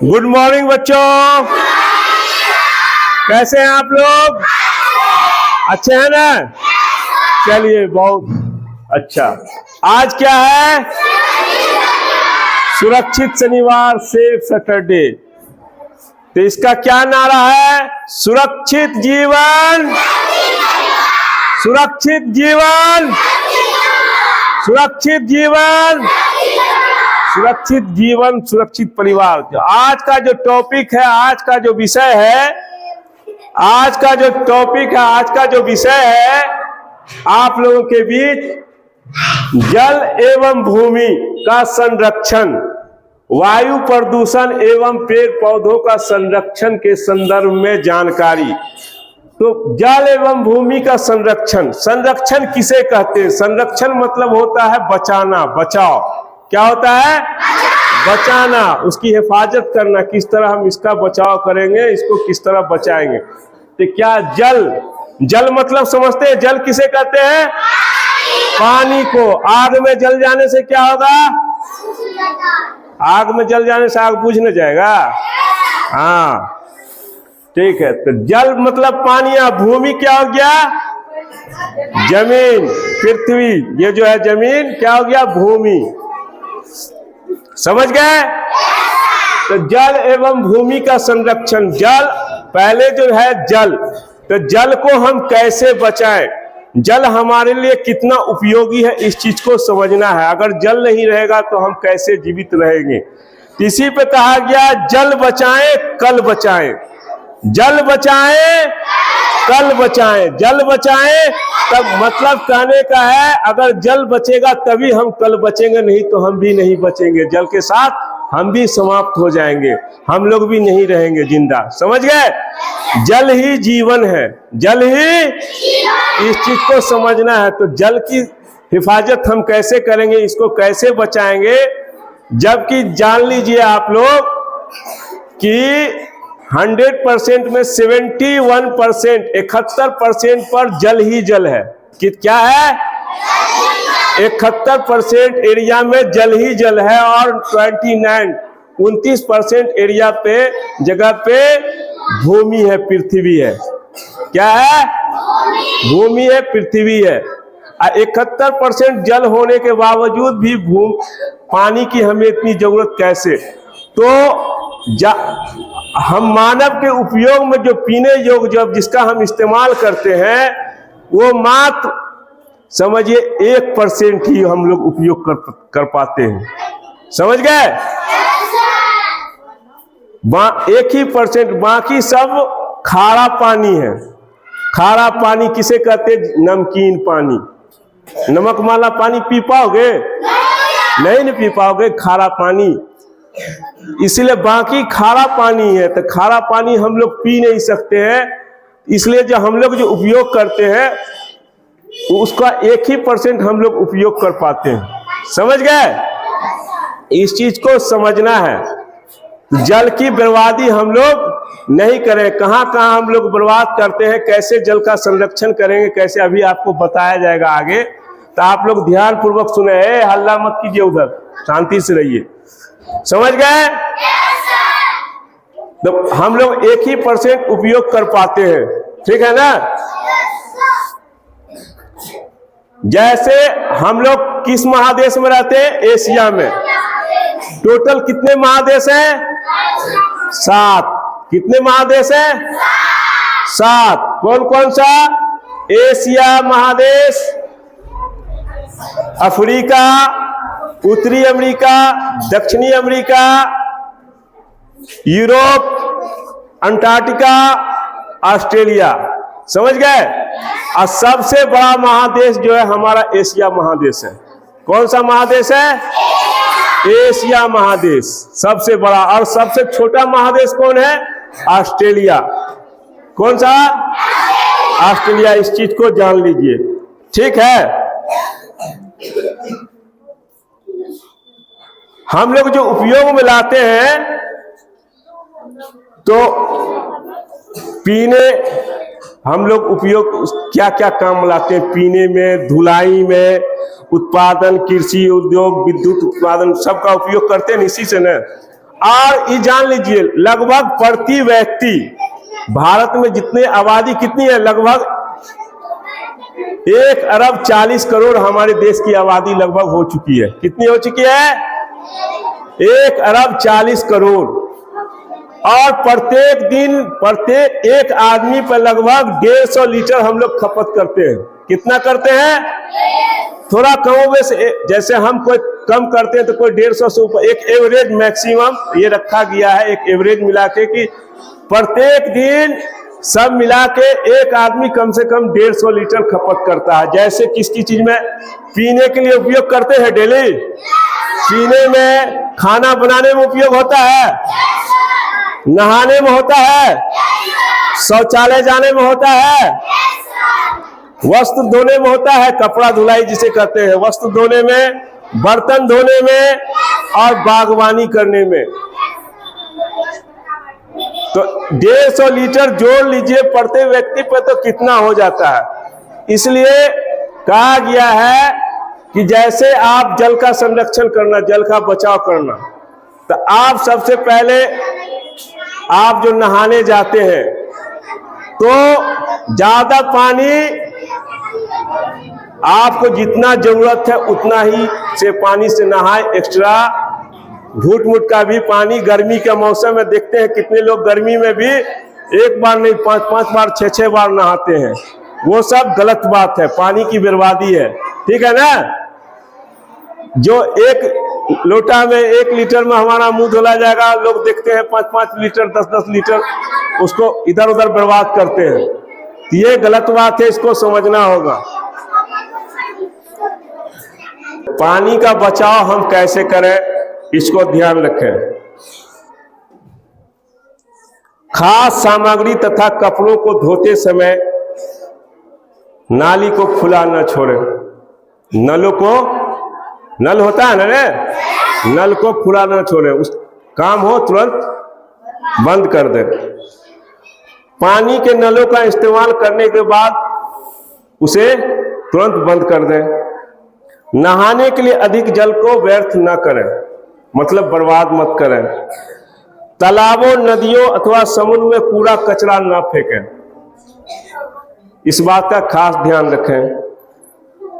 Good morning बच्चों, कैसे हैं आप लोग? अच्छे हैं ना? चलिए, बहुत अच्छा। आज क्या है? सुरक्षित शनिवार, सेफ सैटरडे। तो इसका क्या नारा है? सुरक्षित जीवन, सुरक्षित जीवन, सुरक्षित जीवन, सुरक्षित जीवन, सुरक्षित परिवार। आज का जो टॉपिक है, आज का जो विषय है, आज का जो टॉपिक है, आज का जो विषय है आप लोगों के बीच जल एवं भूमि का संरक्षण, वायु प्रदूषण एवं पेड़ पौधों का संरक्षण के संदर्भ में जानकारी। तो जल एवं भूमि का संरक्षण, संरक्षण किसे कहते हैं? संरक्षण मतलब होता है बचाना, बचाव। क्या होता है? बचाना, उसकी हिफाजत करना। किस तरह हम इसका बचाव करेंगे, इसको किस तरह बचाएंगे। तो क्या जल, जल मतलब समझते हैं? जल किसे कहते हैं? पानी को। आग में जल जाने से क्या होगा? आग में जल जाने से आग बुझ न जाएगा? हाँ, ठीक है। तो जल मतलब पानी। या भूमि क्या हो गया? जमीन, पृथ्वी। ये जो है जमीन क्या हो गया? भूमि। समझ गए? तो जल एवं भूमि का संरक्षण। जल पहले जो है जल, तो जल को हम कैसे बचाएं, जल हमारे लिए कितना उपयोगी है, इस चीज को समझना है। अगर जल नहीं रहेगा तो हम कैसे जीवित रहेंगे। इसी पे कहा गया जल बचाएं कल बचाएं, जल बचाएं कल बचाएं, जल बचाएं। तब मतलब कहने का है, अगर जल बचेगा तभी हम कल बचेंगे, नहीं तो हम भी नहीं बचेंगे। जल के साथ हम भी समाप्त हो जाएंगे, हम लोग भी नहीं रहेंगे जिंदा। समझ गए? जल ही जीवन है, जल ही, इस चीज को समझना है। तो जल की हिफाजत हम कैसे करेंगे, इसको कैसे बचाएंगे? जबकि जान लीजिए आप लोग कि 100% में 71%, 71% पर जल ही जल है। कि क्या है? 71% एरिया में जल ही जल है और 29% एरिया पे, जगह पे भूमि है, पृथ्वी है। क्या है? भूमि है, पृथ्वी है। 71% जल होने के बावजूद भी पानी की हमें इतनी जरूरत कैसे? तो हम मानव के उपयोग में जो पीने योग्य, जब जिसका हम इस्तेमाल करते हैं, वो मात्र समझिए 1% ही हम लोग उपयोग कर पाते हैं। समझ गए? 1% बाकी सब खारा पानी है। खारा पानी किसे कहते हैं? नमकीन पानी। नमक वाला पानी पी पाओगे? नहीं पी पाओगे, खारा पानी। इसलिए बाकी खारा पानी है, तो खारा पानी हम लोग पी नहीं सकते हैं। इसलिए जो हम लोग जो उपयोग करते हैं उसका 1% हम लोग उपयोग कर पाते हैं। समझ गए? इस चीज को समझना है। जल की बर्बादी हम लोग नहीं करें। कहाँ कहाँ हम लोग बर्बाद करते हैं, कैसे जल का संरक्षण करेंगे, कैसे, अभी आपको बताया जाएगा आगे। तो आप लोग ध्यान पूर्वक सुने, हल्ला मत कीजिए, उधर शांति से रहिए। समझ गए? तो हम लोग 1% उपयोग कर पाते हैं, ठीक है ना? जैसे हम लोग किस महादेश में रहते हैं? एशिया में। टोटल कितने महादेश हैं? 7। कितने महादेश हैं? 7। कौन कौन सा? एशिया महादेश, अफ्रीका, उत्तरी अमेरिका, दक्षिणी अमेरिका, यूरोप, अंटार्कटिका, ऑस्ट्रेलिया। समझ गए? और सबसे बड़ा महादेश जो है हमारा एशिया महादेश है। कौन सा महादेश है? एशिया महादेश सबसे बड़ा। और सबसे छोटा महादेश कौन है? ऑस्ट्रेलिया। कौन सा? ऑस्ट्रेलिया। इस चीज को जान लीजिए, ठीक है? हम लोग जो उपयोग में लाते हैं, तो पीने हम लोग उपयोग क्या क्या काम लाते हैं? पीने में, धुलाई में, उत्पादन, कृषि उद्योग, विद्युत उत्पादन, सबका उपयोग करते हैं इसी से न। और ये जान लीजिए, लगभग प्रति व्यक्ति भारत में जितने आबादी कितनी है, लगभग 1,40,00,000,000 हमारे देश की आबादी लगभग हो चुकी है। कितनी हो चुकी है? 1,40,00,000,000। और प्रत्येक दिन प्रत्येक एक आदमी पर लगभग 150 लीटर हम लोग खपत करते हैं। कितना करते हैं? थोड़ा कम वैसे, जैसे हम कोई कम करते हैं तो कोई 150 से ऊपर, एक एवरेज मैक्सिमम ये रखा गया है, एक एवरेज मिला के कि प्रत्येक दिन सब मिला के एक आदमी कम से कम 150 लीटर खपत करता है। जैसे किसकी चीज में? पीने के लिए उपयोग करते हैं डेली, पीने में, खाना बनाने में उपयोग होता है, नहाने में होता है, शौचालय जाने में होता है, वस्त्र धोने में होता है, कपड़ा धुलाई जिसे कहते हैं, वस्त्र धोने में, बर्तन धोने में और बागवानी करने में। तो 150 लीटर जोड़ लीजिए प्रत्येक व्यक्ति पर, तो कितना हो जाता है। इसलिए कहा गया है कि जैसे आप जल का संरक्षण करना, जल का बचाव करना, तो आप सबसे पहले आप जो नहाने जाते हैं तो ज्यादा पानी, आपको जितना जरूरत है उतना ही से पानी से नहाए। एक्स्ट्रा घूट मूट का भी पानी, गर्मी के मौसम में देखते हैं कितने लोग गर्मी में भी एक बार नहीं 5-5 बार 6-6 बार नहाते हैं। वो सब गलत बात है, पानी की बर्बादी है। ठीक है ना? जो एक लोटा में 1 लीटर में हमारा मुंह धुला जाएगा, लोग देखते हैं 5-5 लीटर 10-10 लीटर उसको इधर उधर बर्बाद करते हैं। तो ये गलत बात है, इसको समझना होगा। पानी का बचाव हम कैसे करें, इसको ध्यान रखें। खास सामग्री तथा कपड़ों को धोते समय नाली को खुला न छोड़ें। नलों को, नल होता है ना, नल को खुला न छोड़ें, उस काम हो तुरंत बंद कर दें। पानी के नलों का इस्तेमाल करने के बाद उसे तुरंत बंद कर दें। नहाने के लिए अधिक जल को व्यर्थ न करें, मतलब बर्बाद मत करें। तालाबों, नदियों अथवा समुद्र में कूड़ा कचरा न फेंकें, इस बात का खास ध्यान रखें।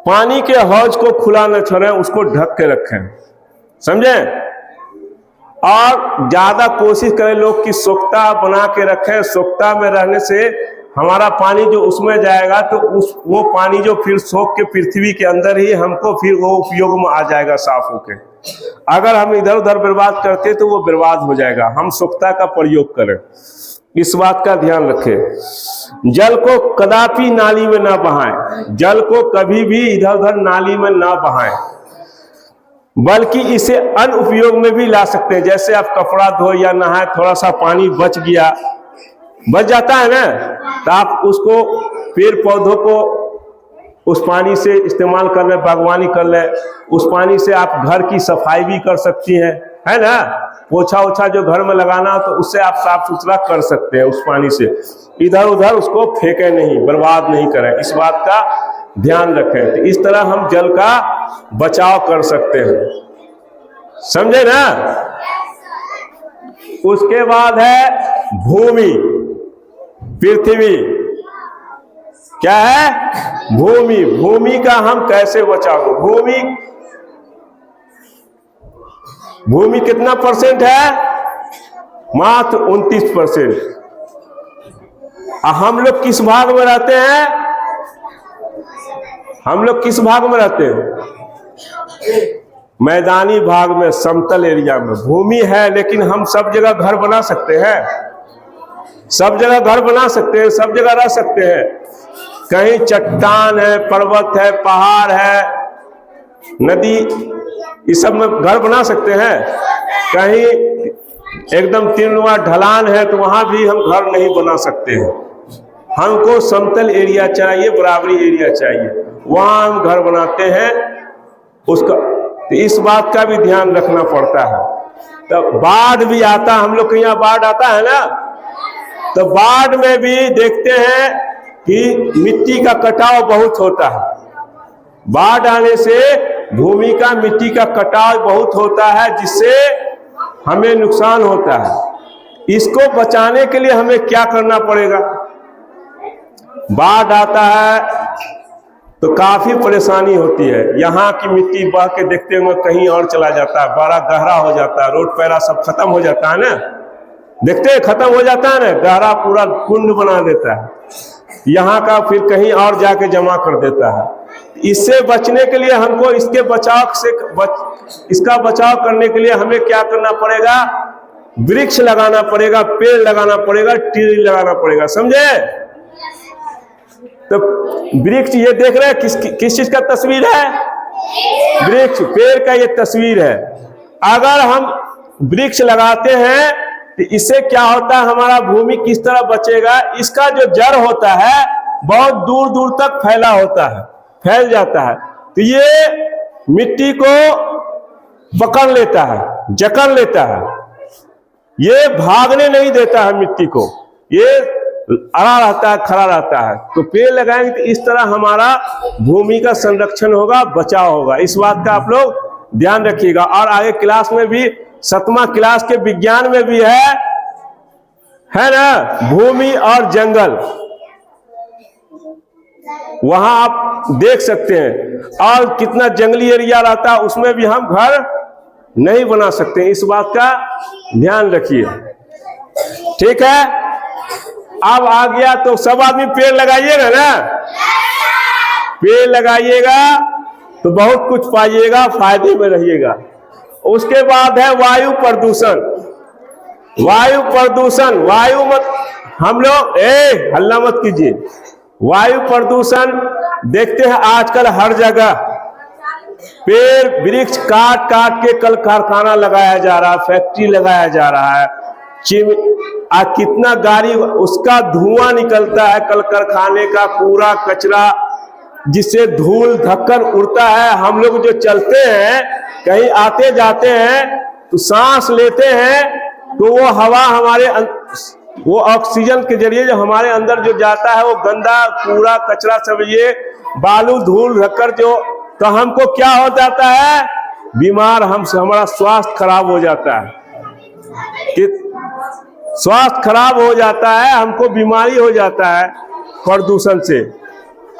पानी के हौज को खुला न छोड़ें, उसको ढक के रखें, समझे? और ज्यादा कोशिश करें लोग कि सोख्ता बना के रखें। सोख्ता में रहने से हमारा पानी जो उसमें जाएगा तो वो पानी जो फिर सोख के पृथ्वी के अंदर ही हमको फिर वो उपयोग में आ जाएगा साफ होके। अगर हम इधर उधर बर्बाद करते तो वो बर्बाद हो जाएगा। हम सोख्ता का प्रयोग करें, इस बात का ध्यान रखें। जल को कदापि नाली में ना बहाएं, जल को कभी भी इधर उधर नाली में ना बहाएं, बल्कि इसे अन्य उपयोग में भी ला सकते हैं। जैसे आप कपड़ा धो या नहाए, थोड़ा सा पानी बच गया, बच जाता है ना, तो आप उसको पेड़ पौधों को उस पानी से इस्तेमाल कर ले, बागवानी कर ले। उस पानी से आप घर की सफाई भी कर सकती हैं, है ना? पोछा ओछा जो घर में लगाना हो तो उससे आप साफ सुथरा कर सकते हैं उस पानी से। इधर उधर उसको फेंके नहीं, बर्बाद नहीं करें, इस बात का ध्यान रखें। तो इस तरह हम जल का बचाव कर सकते हैं, समझे ना? उसके बाद है भूमि, पृथ्वी। क्या है? भूमि। भूमि का हम कैसे बचाओ? भूमि कितना परसेंट है? मात्र 29%। हम लोग किस भाग में रहते हैं? हम लोग किस भाग में रहते हैं? मैदानी भाग में, समतल एरिया में भूमि है। लेकिन हम सब जगह घर बना सकते हैं, सब जगह घर बना सकते हैं, सब जगह रह सकते हैं। कहीं चट्टान है, पर्वत है, पहाड़ है, नदी, इस सब में घर बना सकते हैं। कहीं एकदम तीरनुमा ढलान है तो वहां भी हम घर नहीं बना सकते हैं। हमको समतल एरिया चाहिए, बराबरी एरिया चाहिए, वहां हम घर बनाते हैं। उसका तो इस बात का भी ध्यान रखना पड़ता है। तो बाढ़ भी आता, हम लोग के यहाँ बाढ़ आता है ना, तो बाढ़ में भी देखते हैं कि मिट्टी का कटाव बहुत होता है। बाढ़ आने से भूमि का, मिट्टी का कटाव बहुत होता है, जिससे हमें नुकसान होता है। इसको बचाने के लिए हमें क्या करना पड़ेगा? बाढ़ आता है तो काफी परेशानी होती है। यहाँ की मिट्टी बह के देखते हुए कहीं और चला जाता है, बड़ा गहरा हो जाता है, रोड पैरा सब खत्म हो जाता है ना, देखते हैं खत्म हो जाता है ना, गहरा पूरा कुंड बना देता है, यहाँ का फिर कहीं और जाके जमा कर देता है। इससे बचने के लिए हमको इसके बचाव से इसका बचाव करने के लिए हमें क्या करना पड़ेगा? वृक्ष लगाना पड़ेगा, पेड़ लगाना पड़ेगा, ट्री लगाना पड़ेगा, समझे? तो वृक्ष ये देख रहे हैं किस चीज का तस्वीर है? वृक्ष, पेड़ का ये तस्वीर है। अगर हम वृक्ष लगाते हैं तो इससे क्या होता है? हमारा भूमि किस तरह बचेगा? इसका जो जड़ होता है बहुत दूर दूर तक फैला होता है, फैल जाता है, तो ये मिट्टी को पकड़ लेता है, जकड़ लेता है, ये भागने नहीं देता है मिट्टी को, ये अड़ा रहता है, खड़ा रहता है। तो पेड़ लगाएंगे तो इस तरह हमारा भूमि का संरक्षण होगा, बचाव होगा। इस बात का आप लोग ध्यान रखिएगा। और आगे क्लास में भी 7वां क्लास के विज्ञान में भी है ना, भूमि और जंगल, वहां आप देख सकते हैं। और कितना जंगली एरिया रहता है उसमें भी हम घर नहीं बना सकते, इस बात का ध्यान रखिए, ठीक है? अब आ गया तो सब आदमी पेड़ लगाइएगा ना, पेड़ लगाइएगा तो बहुत कुछ पाइएगा, फायदे में रहिएगा। उसके बाद है वायु प्रदूषण। वायु प्रदूषण, वायु मत, हम लोग हल्ला मत कीजिए। वायु प्रदूषण देखते हैं आजकल हर जगह पेड़ वृक्ष काट काट के कल कारखाना लगाया जा रहा है, फैक्ट्री लगाया जा रहा है, कितना गाड़ी उसका धुआं निकलता है, कल कारखाने का पूरा कचरा, जिससे धूल धक्कर उड़ता है। हम लोग जो चलते हैं, कहीं आते जाते हैं तो सांस लेते हैं तो वो हवा हमारे वो ऑक्सीजन के जरिए जो हमारे अंदर जो जाता है वो गंदा पूरा कचरा सब, ये बालू धूल धक्कर जो, तो हमको क्या हो जाता है? बीमार, हमारा स्वास्थ्य खराब हो जाता है, स्वास्थ्य खराब हो जाता है, हमको बीमारी हो जाता है प्रदूषण से।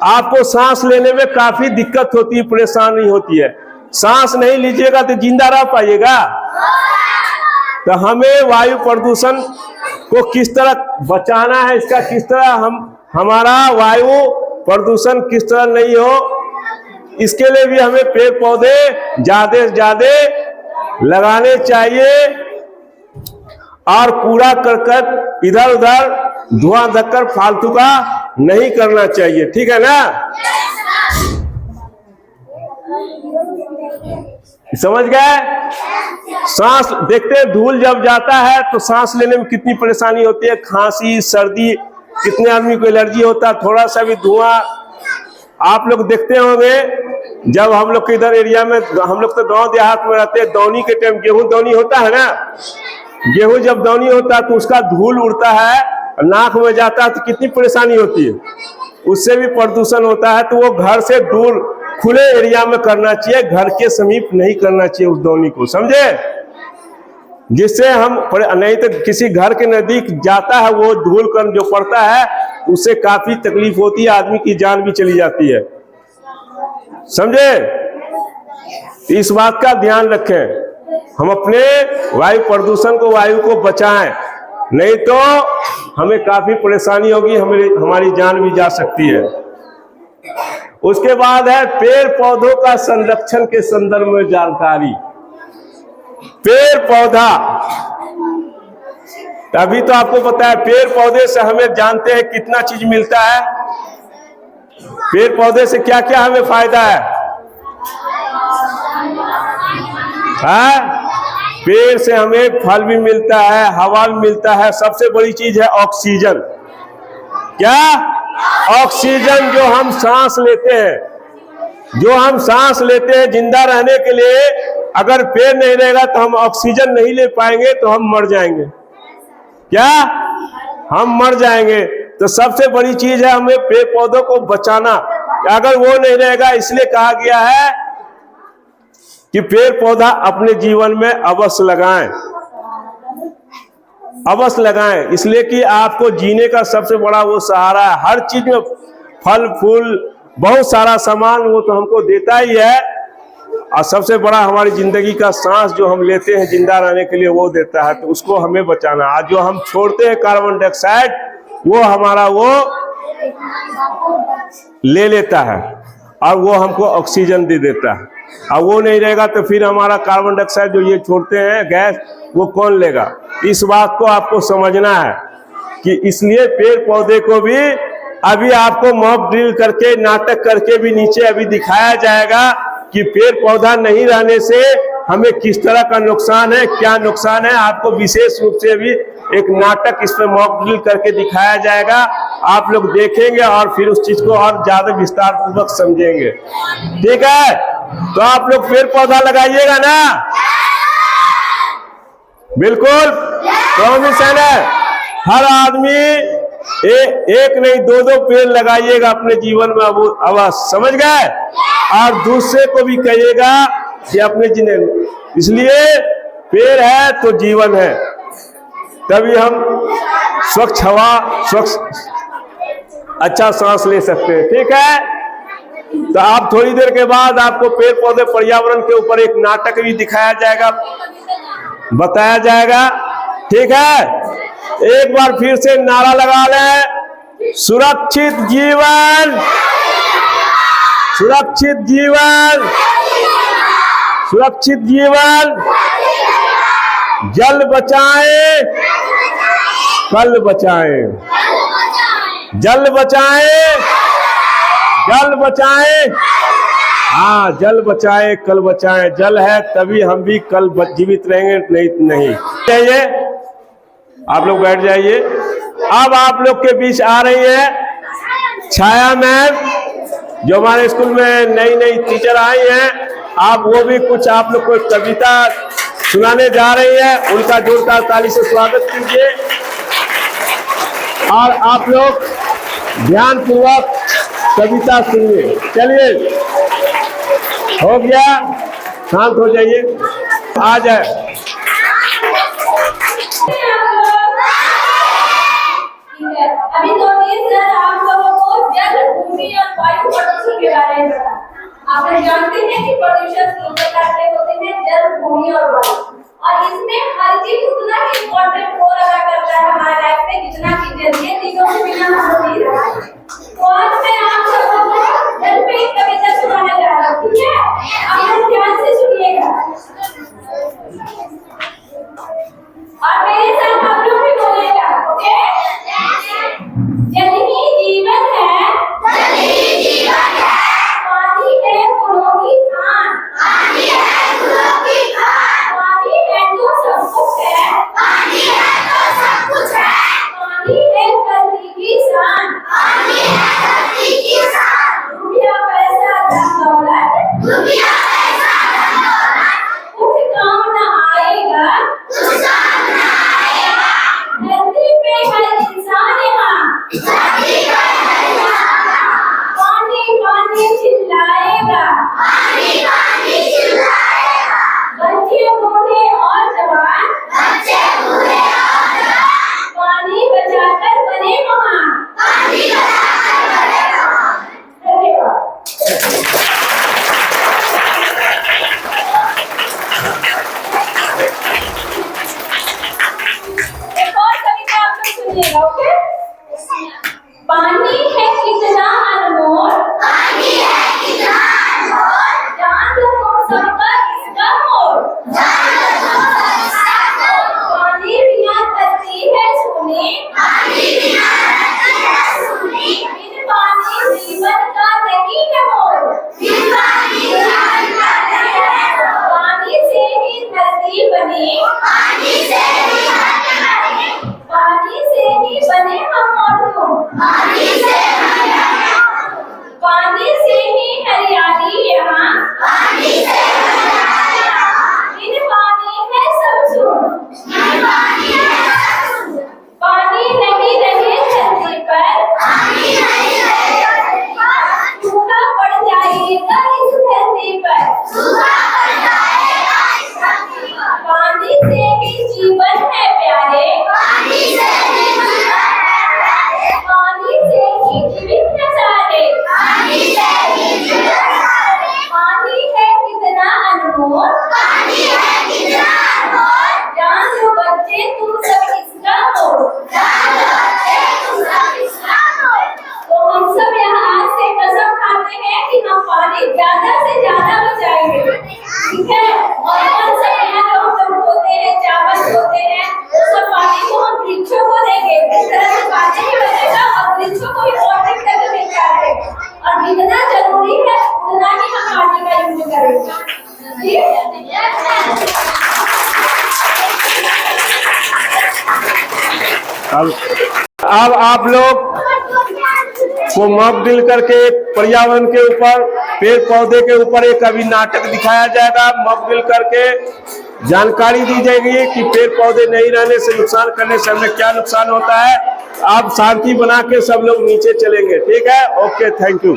आपको सांस लेने में काफी दिक्कत होती है, परेशानी होती है। सांस नहीं लीजिएगा तो जिंदा रह पाइएगा? तो हमें वायु प्रदूषण को किस तरह बचाना है, इसका किस तरह हमारा वायु प्रदूषण किस तरह नहीं हो, इसके लिए भी हमें पेड़ पौधे ज्यादा से ज्यादा लगाने चाहिए। और कूड़ा करकट इधर उधर धुआं धक्कर फालतू का नहीं करना चाहिए, ठीक है ना? समझ गए? सांस देखते हैं, धूल जब जाता है तो सांस लेने में कितनी परेशानी होती है, खांसी सर्दी, कितने आदमी को एलर्जी होता है, थोड़ा सा भी धुआं। आप लोग देखते होंगे जब हम लोग के इधर एरिया में, हम लोग तो गांव देहात में रहते हैं, दौनी के टाइम गेहूं दौनी होता है ना, गेहूं जब दौनी होता है तो उसका धूल उड़ता है, नाक में जाता है तो कितनी परेशानी होती है, उससे भी प्रदूषण होता है। तो वो घर से दूर खुले एरिया में करना चाहिए, घर के समीप नहीं करना चाहिए उस दौनी को, समझे? जिससे हम, नहीं तो किसी घर के नजदीक जाता है वो धूल कण जो पड़ता है, उससे काफी तकलीफ होती है, आदमी की जान भी चली जाती है, समझे? इस बात का ध्यान रखें, हम अपने वायु प्रदूषण को, वायु को बचाएं, नहीं तो हमें काफी परेशानी होगी, हमारी जान भी जा सकती है। उसके बाद है पेड़ पौधों का संरक्षण के संदर्भ में जानकारी। पेड़ पौधा, अभी तो आपको पता है पेड़ पौधे से हमें जानते हैं कितना चीज मिलता है। पेड़ पौधे से क्या क्या हमें फायदा है? पेड़ से हमें फल भी मिलता है, हवा भी मिलता है, सबसे बड़ी चीज है ऑक्सीजन। क्या? ऑक्सीजन जो हम सांस लेते हैं, जो हम सांस लेते हैं जिंदा रहने के लिए, अगर पेड़ नहीं रहेगा तो हम ऑक्सीजन नहीं ले पाएंगे, तो हम मर जाएंगे। क्या? हम मर जाएंगे। तो सबसे बड़ी चीज है हमें पेड़ पौधों को बचाना। अगर वो नहीं रहेगा, इसलिए कहा गया है कि पेड़ पौधा अपने जीवन में अवश्य लगाएं। अवश्य लगाएं, इसलिए कि आपको जीने का सबसे बड़ा वो सहारा है। हर चीज में फल फूल बहुत सारा सामान वो तो हमको देता ही है, और सबसे बड़ा हमारी जिंदगी का सांस जो हम लेते हैं जिंदा रहने के लिए वो देता है, तो उसको हमें बचाना। आज जो हम छोड़ते हैं कार्बन डाइऑक्साइड, वो हमारा वो ले लेता है और वो हमको ऑक्सीजन दे देता है। और वो नहीं रहेगा तो फिर हमारा कार्बन डाइऑक्साइड जो ये छोड़ते हैं गैस, वो कौन लेगा। इस बात को आपको समझना है कि इसलिए पेड़ पौधे को भी अभी आपको मॉक ड्रिल करके नाटक करके भी नीचे अभी दिखाया जाएगा कि पेड़ पौधा नहीं रहने से हमें किस तरह का नुकसान है, क्या नुकसान है। आपको विशेष रूप से भी एक नाटक इस पर मॉक ड्रिल करके दिखाया जाएगा, आप लोग देखेंगे और फिर उस चीज को और ज्यादा विस्तार पूर्वक समझेंगे। ठीक है, तो आप लोग पेड़ पौधा लगाइएगा ना, बिल्कुल प्रॉमिशन है। हर आदमी एक नहीं दो दो पेड़ लगाइएगा अपने जीवन में, अब समझ गए। और दूसरे को भी कहिएगा कि अपने जिंदगी, इसलिए पेड़ है तो जीवन है, तभी हम स्वच्छ हवा स्वच्छ अच्छा सांस ले सकते हैं। ठीक है, तो आप थोड़ी देर के बाद आपको पेड़ पौधे पर्यावरण के ऊपर एक नाटक भी दिखाया जाएगा, बताया जाएगा। ठीक है, एक बार फिर से नारा लगा लें, सुरक्षित जीवन, सुरक्षित जीवन, सुरक्षित जीवन। जल बचाएं, कल बचाएं, जल बचाएं, जल बचाएं। हाँ, जल बचाएं, कल बचाएं। जल है तभी हम भी कल जीवित रहेंगे, नहीं। चाहिए आप लोग बैठ जाइए। अब आप लोग के बीच आ रही है छाया मैम, जो हमारे स्कूल में नई टीचर आई हैं। आप वो भी कुछ आप लोग को कविता सुनाने जा रही है, उनका जोरदार ताली से स्वागत कीजिए। और आप लोग ध्यान पूर्वक कविता सुनिए। चलिए, हो गया, शांत हो जाइए, आ जाए। अभी तो सर आप लोगों को जल, भूमि और वायु प्रदूषण के बारे में बताया। आप जानते हैं कि प्रदूषण तीन प्रकार के होते हैं, जल, भूमि और वायु। और इसमें हर चीज उतना ही इम्पोर्टेंट रोल अदा करता है हमारे लाइफ में जितना कि जल। ये तीनों के बिना हम नहीं रह सकते। तो आज मैं आप सबको जल पे एक कविता सुनाने जा रहा हूँ। ठीक है, आप लोग ध्यान से सुनिएगा और मेरे साथ आप लोग भी बोलिएगा। ओके, जल ही जीवन है, जल ही जीवन है। पानी है फूलों की खान, पानी है फूलों की खान। पानी है तो सब कुछ है, पानी है तो सब कुछ है। पानी है धरती की शान, पानी है धरती की शान। रुपया पैसा धन दौलत, रुपया पैसा धन दौलत कुछ काम न आएगा, कुछ काम न आएगा। धरती पे हर इंसान यहाँ, धरती पे हर इंसान यहाँ पानी पानी चिल्लाएगा, पानी पानी चिल्लाएगा। बच्चे बूढ़े और जवान, बच्चे बूढ़े और जवान पानी बचाकर बने महान, पानी बचाकर बने महान। धन्यवाद। एक और कविता आप लोग सुनिएगा। ओके, पानी है कितना अनमोल, पानी है कितना अनमोल। जान लो तुम सबका इसका मोल, जान लो तुम सबका मोल। पानी बिना धरती है सूनी, पानी बिना धरती है सूनी। बिन पानी जीवन का नहीं है मोल, बिन पानी जीवन का नहीं है मोल। पानी से ही धरती बनी, पानी से ही धरती बनी। पानी से ही बने हम और तुम, पानी से बने हम। पानी से ही हरियाली यहाँ, पानी से हरियाली यहाँ। बिन पानी है सब सुन, बिन पानी है सब सुन। पानी नहीं रहे धरती पर, पानी नहीं रहे धरती पर सूखा पड़ जाएगा इस धरती पर, सूखा पड़ जाएगा इस धरती पर। पानी से ही जीवन है प्यारे, रहे, पानी से ही जीवित है सारे, पानी है कितना अनमोल, जान लो बच्चे तुम सब इसका मोल। तो हम सब यहाँ आज से कसम खाते हैं कि हम पानी ज्यादा से ज्यादा बचाएंगे, ठीक है। और हम सब यहाँ जो हम लोग धोते हैं, चावल धोते हैं, वो सब पानी को हम वृक्षों को देंगे। इस तरह से पानी भी बचेगा और वृक्षों को भी वाटरिंग करके मिलता रहेगा। और जितना जरूरी है उतना ही हम पानी का यूज करेंगे, ठीक है। अब आप लोग को मॉक ड्रिल करके पर्यावरण के ऊपर, पेड़ पौधे के ऊपर एक अभी नाटक दिखाया जाएगा। मॉक ड्रिल करके जानकारी दी जाएगी कि पेड़ पौधे नहीं रहने से, नुकसान करने से हमें क्या नुकसान होता है। आप शांति बना के सब लोग नीचे चलेंगे, ठीक है। Okay, thank you.